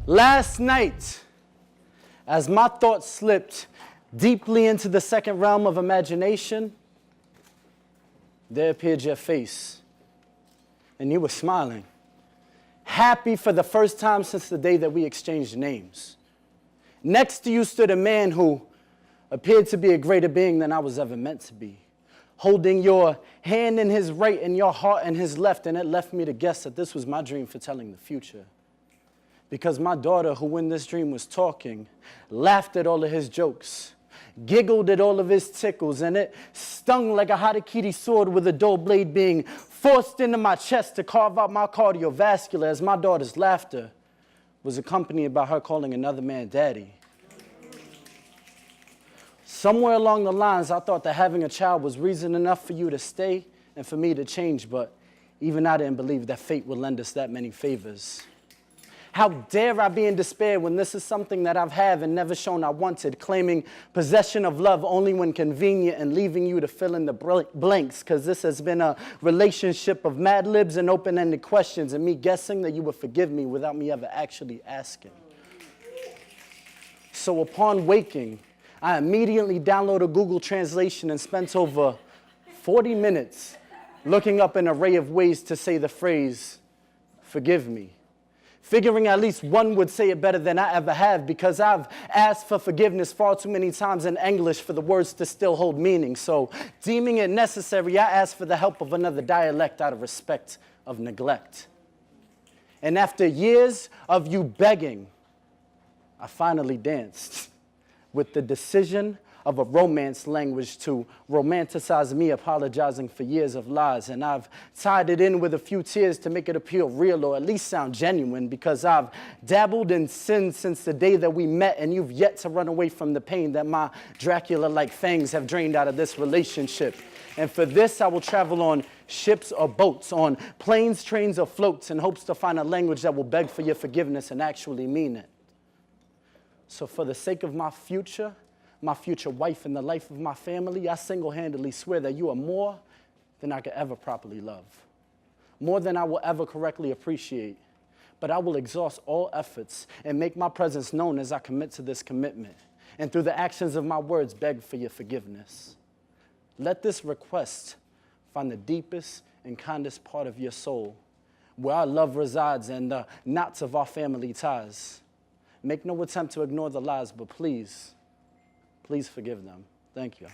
Last night, as my thoughts slipped deeply into the second realm of imagination, there appeared your face, and you were smiling, happy for the first time since the day that we exchanged names. Next to you stood a man who appeared to be a greater being than I was ever meant to be, holding your hand in his right and your heart in his left, and it left me to guess that this was my dream for telling the future. Because my daughter, who in this dream was talking, laughed at all of his jokes, giggled at all of his tickles, and it stung like a harakiri sword with a dull blade being forced into my chest to carve out my cardiovascular, as my daughter's laughter was accompanied by her calling another man daddy. Somewhere along the lines, I thought that having a child was reason enough for you to stay and for me to change, but even I didn't believe that fate would lend us that many favors. How dare I be in despair when this is something that I've had and never shown I wanted, claiming possession of love only when convenient and leaving you to fill in the blanks, because this has been a relationship of Mad Libs and open-ended questions and me guessing that you would forgive me without me ever actually asking. So upon waking, I immediately downloaded Google Translation and spent over 40 minutes looking up an array of ways to say the phrase, forgive me. Figuring at least one would say it better than I ever have, because I've asked for forgiveness far too many times in English for the words to still hold meaning. So, deeming it necessary, I asked for the help of another dialect out of respect of neglect. And after years of you begging, I finally danced with the decision of a romance language to romanticize me apologizing for years of lies. And I've tied it in with a few tears to make it appeal real or at least sound genuine, because I've dabbled in sin since the day that we met, and you've yet to run away from the pain that my Dracula-like fangs have drained out of this relationship. And for this, I will travel on ships or boats, on planes, trains, or floats, in hopes to find a language that will beg for your forgiveness and actually mean it. So for the sake of my future wife, and the life of my family, I single-handedly swear that you are more than I could ever properly love, more than I will ever correctly appreciate. But I will exhaust all efforts and make my presence known as I commit to this commitment, and through the actions of my words beg for your forgiveness. Let this request find the deepest and kindest part of your soul, where our love resides and the knots of our family ties. Make no attempt to ignore the lies, but please forgive them. Thank you.